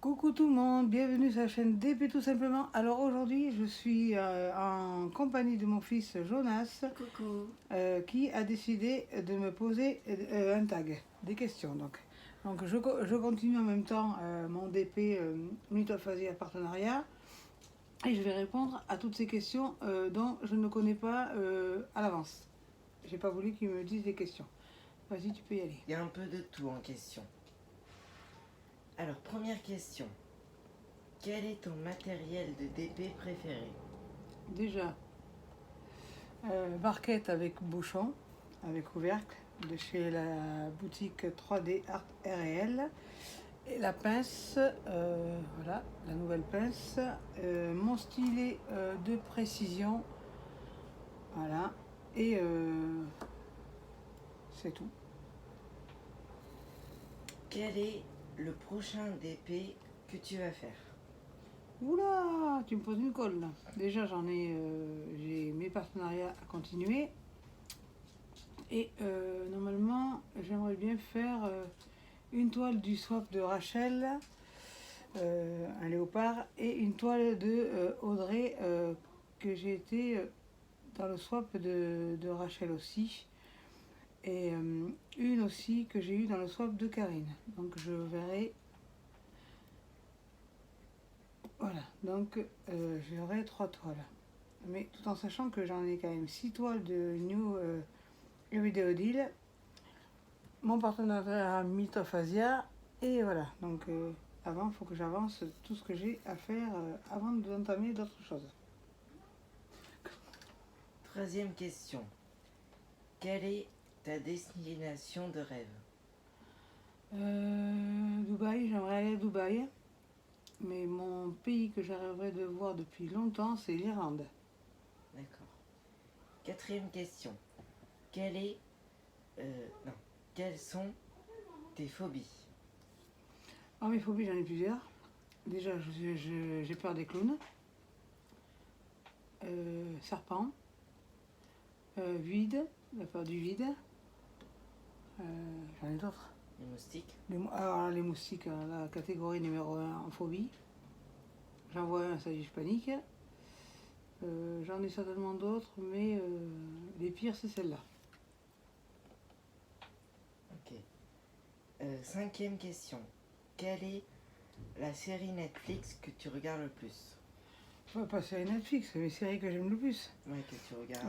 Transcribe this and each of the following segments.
Coucou tout le monde, bienvenue sur la chaîne DP tout simplement. Alors aujourd'hui je suis en compagnie de mon fils Jonas Coucou. qui a décidé de me poser un tag, des questions donc je continue en même temps mon DP Mythophasie à partenariat et je vais répondre à toutes ces questions dont je ne connais pas à l'avance. J'ai pas voulu qu'il me dise des questions. Vas-y, tu peux y aller. Il y a un peu de tout en question. Alors, première question. Quel est ton matériel de DP préféré? Déjà, barquette avec bouchon, avec couvercle, de chez la boutique 3D Art RL. Et la pince, voilà, la nouvelle pince. Mon stylet de précision, voilà. Et c'est tout. Quel est le prochain DP que tu vas faire? Oula, tu me poses une colle là. Déjà j'ai mes partenariats à continuer. Et normalement, j'aimerais bien faire une toile du swap de Rachel, un léopard, et une toile de Audrey, que j'ai été dans le swap de Rachel aussi. Et une aussi que j'ai eue dans le swap de Karine. Donc je verrai. Voilà, donc j'aurai 3 toiles. Mais tout en sachant que j'en ai quand même 6 toiles de New Everyday Deal, mon partenariat Mythophasia, et voilà. Donc avant, il faut que j'avance tout ce que j'ai à faire avant d'entamer d'autres choses. Troisième question. Quelle est ta destination de rêve? Dubaï, j'aimerais aller à Dubaï. Mais mon pays que j'arriverais de voir depuis longtemps, c'est l'Irlande. D'accord. Quatrième question. Non. Quelles sont tes phobies? Ah, mes phobies, j'en ai plusieurs. Déjà, j'ai peur des clowns, serpents, vide, la peur du vide. J'en ai d'autres. Les moustiques? Alors, les moustiques, la catégorie numéro 1 en phobie. J'en vois un, ça y est, je panique. J'en ai certainement d'autres, mais les pires, c'est celle-là. Ok. Cinquième question. Quelle est la série Netflix que tu regardes le plus? On va passer à Netflix, c'est mes séries que j'aime le plus. Ouais, que tu regardes.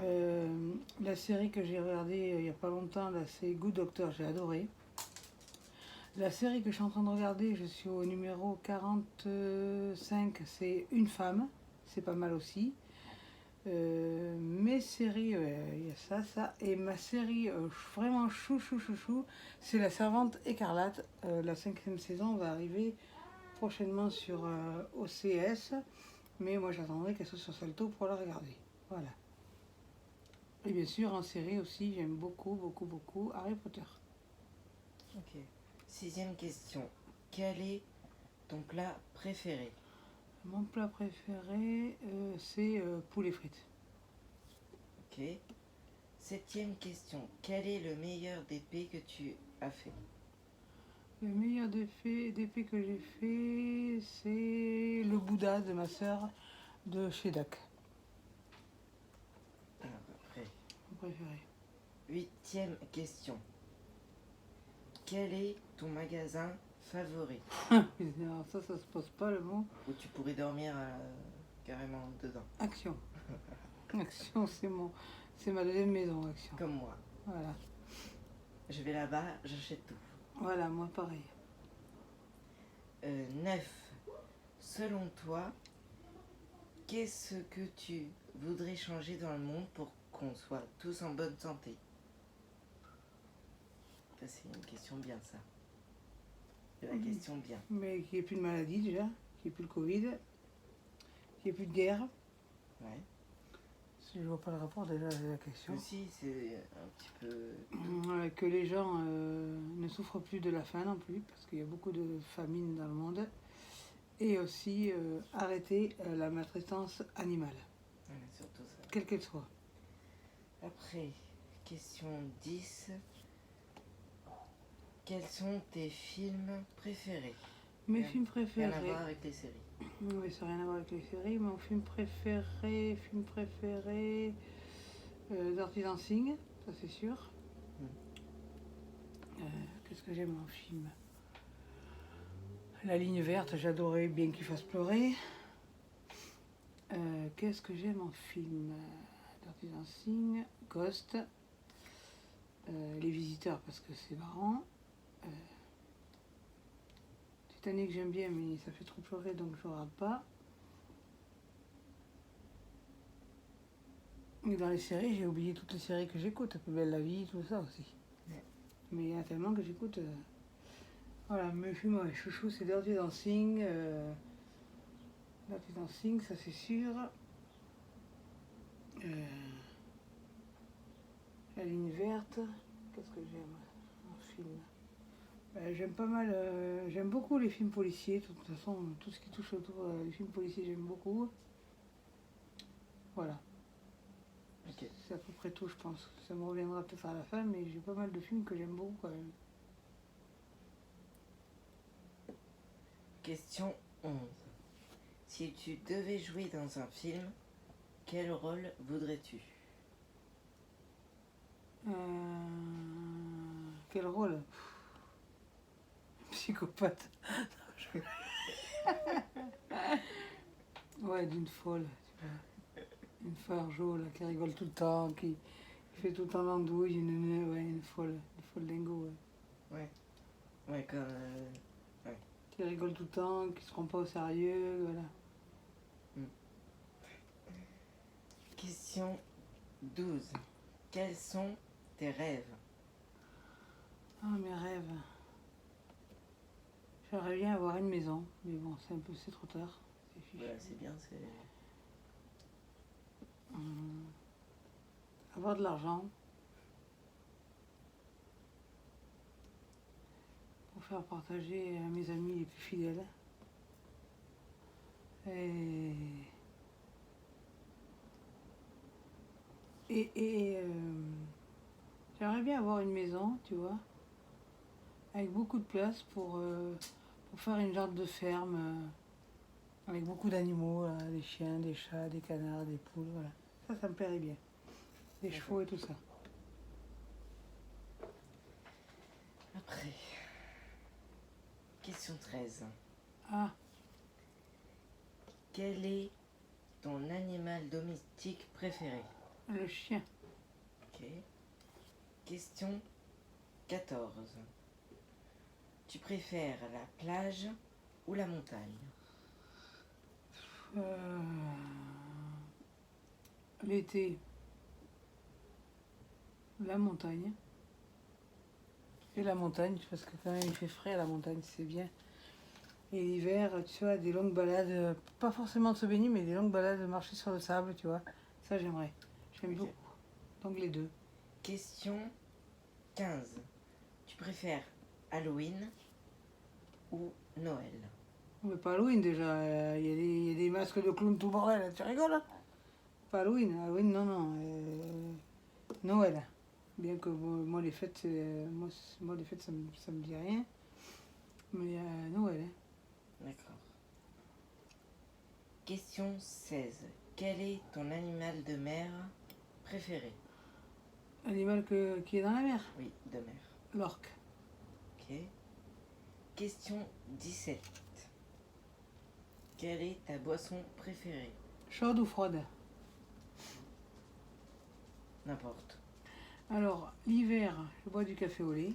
La série que j'ai regardée il n'y a pas longtemps, là, c'est Good Doctor, j'ai adoré. La série que je suis en train de regarder, je suis au numéro 45, c'est Une femme, c'est pas mal aussi. Mes séries, il y a ça. Et ma série vraiment chou, c'est La Servante écarlate. La 5e saison va arriver prochainement sur OCS. Mais moi j'attendrai qu'elle soit sur Salto pour la regarder. Voilà. Et bien sûr, en série aussi, j'aime beaucoup Harry Potter. Ok. Sixième question. Quel est ton plat préféré? Mon plat préféré, c'est poulet frites. Ok. Septième question. Quel est le meilleur DP que tu as fait? Le meilleur d'épée que j'ai fait, c'est le Bouddha de ma sœur de chez Dac. Alors après. Mon préféré. Huitième question. Quel est ton magasin favori? Alors ça se pose pas le mot. Où tu pourrais dormir carrément dedans. Action. Action, c'est ma deuxième maison, Action. Comme moi. Voilà. Je vais là-bas, j'achète tout. Voilà, moi pareil. 9. Selon toi, qu'est-ce que tu voudrais changer dans le monde pour qu'on soit tous en bonne santé? Ça, c'est une question bien, ça. C'est la question bien. Mais qu'il n'y ait plus de maladie déjà, qu'il n'y ait plus de Covid, qu'il n'y ait plus de guerre. Ouais. Je vois pas le rapport déjà avec la question. Aussi, c'est un petit peu... Que les gens ne souffrent plus de la faim non plus, parce qu'il y a beaucoup de famine dans le monde. Et aussi arrêter la maltraitance animale, Ouais, surtout ça. quelle qu'elle soit. Après, question 10. Quels sont tes films préférés? Mes Rien- films Rien à préférés. voir avec les séries. Oui, ça n'a rien à voir avec les séries. Mon film préféré, Dirty Dancing, ça c'est sûr. Mm. Qu'est-ce que j'aime en film? La ligne verte, j'adorais bien qu'il fasse pleurer. Qu'est-ce que j'aime en film? Dirty Dancing, Ghost, Les Visiteurs parce que c'est marrant. Titanic j'aime bien mais ça fait trop pleurer donc je regarde pas. Et dans les séries, j'ai oublié toutes les séries que j'écoute, Plus belle la vie, tout ça aussi. Ouais. Mais il y en a tellement que j'écoute. Voilà, mes films, ouais, chouchou, c'est Dirty Dancing. Dirty Dancing, ça c'est sûr. La ligne verte. Qu'est-ce que j'aime en film? J'aime pas mal, j'aime beaucoup les films policiers. De toute façon, tout ce qui touche autour des films policiers, j'aime beaucoup. Voilà. Ok. C'est à peu près tout, je pense. Ça me reviendra peut-être à la fin, mais j'ai pas mal de films que j'aime beaucoup quand même. Question 11. Si tu devais jouer dans un film, quel rôle voudrais-tu? Quel rôle? Psychopathe. Ouais, d'une folle, tu vois. Une fargeau là, qui rigole tout le temps, qui fait tout le temps l'andouille, une folle dingo, ouais. Ouais, comme. Qui rigole tout le temps, qui se prend pas au sérieux, voilà. Question 12. Quels sont tes rêves? Ah, mes rêves. J'aimerais bien avoir une maison, mais bon, c'est trop tard. C'est fichu. Voilà, c'est bien, c'est. Avoir de l'argent. Pour faire partager à mes amis les plus fidèles. Et j'aimerais bien avoir une maison, tu vois, avec beaucoup de place pour faire une genre de ferme, avec beaucoup d'animaux, là, des chiens, des chats, des canards, des poules, voilà. Ça me plairait bien. Des chevaux et tout ça. Après. Question 13. Ah, Quel est ton animal domestique préféré? le chien. Ok. Question 14. Tu préfères la plage ou la montagne? L'été, la montagne. Et la montagne, parce que quand même il fait frais à la montagne, c'est bien. Et l'hiver, tu vois, des longues balades, pas forcément de se baigner, mais des longues balades de marcher sur le sable, tu vois. Ça, j'aimerais. J'aime Ok. beaucoup. Donc les deux. Question 15. Tu préfères Halloween ou Noël? Mais pas Halloween déjà, il y a des masques de clown tout bordel, là. Tu rigoles, hein? Pas Halloween, Halloween non, non. Noël. Bien que moi les fêtes, moi les fêtes ça me dit rien. Mais Noël, hein. D'accord. Question 16. Quel est ton animal de mer préféré? Animal qui est dans la mer, Oui, de mer. l'orque. Ok. Question 17. Quelle est ta boisson préférée? Chaude ou froide? N'importe. Alors, l'hiver, je bois du café au lait.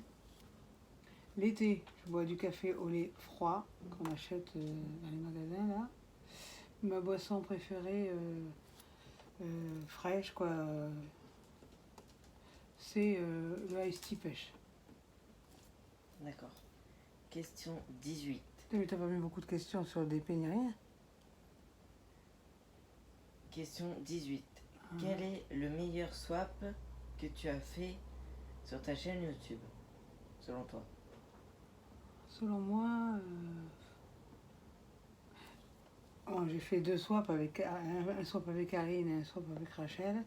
L'été, je bois du café au lait froid qu'on achète dans les magasins là. Ma boisson préférée, fraîche quoi, c'est le iced tea pêche. D'accord. Question 18. Mais t'as pas mis beaucoup de questions sur des peignes, rien. Question 18. Quel est le meilleur swap que tu as fait sur ta chaîne YouTube, selon toi? Selon moi, bon, j'ai fait deux swaps avec un swap avec Karine et un swap avec Rachel.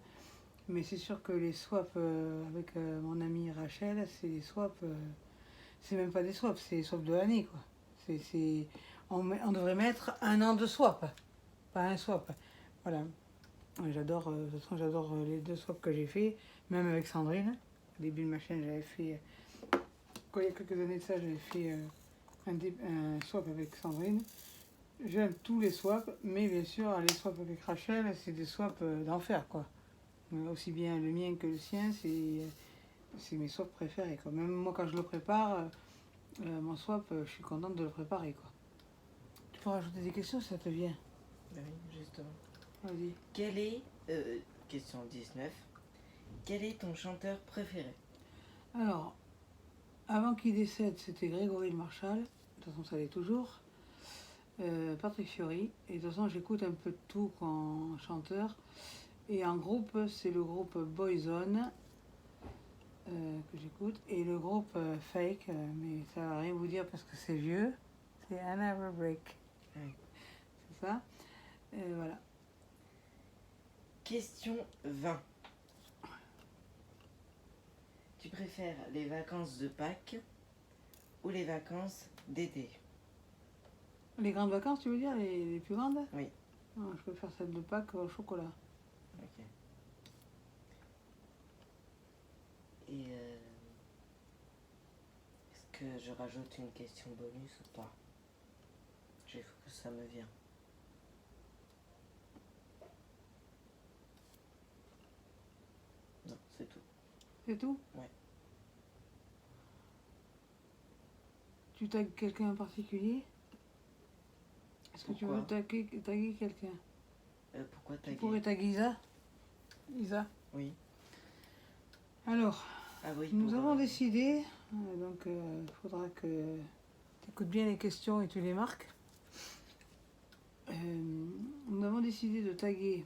Mais c'est sûr que les swaps avec mon amie Rachel, c'est des swaps, c'est même pas des swaps, c'est les swaps de l'année quoi. On devrait mettre un an de swap, pas un swap. Voilà. Ouais, j'adore, de toute façon, j'adore les 2 swaps que j'ai fait, même avec Sandrine. Au début de ma chaîne, j'avais fait, il y a quelques années de ça, j'avais fait un swap avec Sandrine. J'aime tous les swaps, mais bien sûr, les swaps avec Rachel, c'est des swaps d'enfer, quoi. Aussi bien le mien que le sien, c'est mes swaps préférés, quoi. Même moi, quand je le prépare, mon swap, je suis contente de le préparer, quoi. Tu peux rajouter des questions si ça te vient. Oui, justement. Vas-y. Quel est, question 19, quel est ton chanteur préféré? Alors, avant qu'il décède, c'était Grégory Le Marchal. De toute façon, ça l'est toujours. Patrick Fiori. Et de toute façon, j'écoute un peu de tout en chanteur. Et en groupe, c'est le groupe Boyzone que j'écoute. Et le groupe Fake, mais ça va rien vous dire parce que c'est vieux. C'est Another Break. Oui. C'est ça. Et voilà. Question 20. Tu préfères les vacances de Pâques ou les vacances d'été? Les grandes vacances, tu veux dire, les plus grandes? Oui. Non, je préfère celle de Pâques au chocolat. Ok. Et est-ce que je rajoute une question bonus ou pas? Il faut que ça me vienne. Non, c'est tout. C'est tout? Ouais. Tu tagues quelqu'un en particulier? Est-ce que tu veux Pourquoi? taguer quelqu'un? Pourquoi Tu taguer? pourrais taguer Isa? Isa? Oui. Alors, Ah oui. nous avons décidé, donc il faudra que tu écoutes bien les questions et tu les marques. Nous avons décidé de taguer.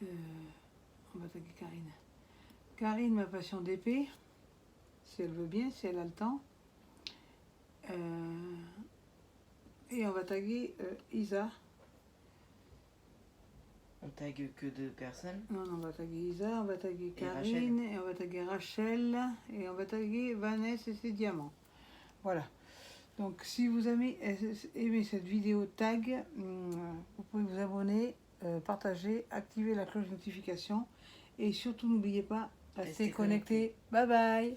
On va taguer Karine. Karine, ma passion d'épée, si elle veut bien, si elle a le temps. Et on va taguer Isa. On tague que 2 personnes? Non, on va taguer Isa, on va taguer Et Karine, et on va taguer Rachel, et on va taguer Vanessa et ses diamants. Voilà. Donc, si vous avez aimé cette vidéo tag, vous pouvez vous abonner, partager, activer la cloche de notification, et surtout n'oubliez pas, restez connectés. Bye bye!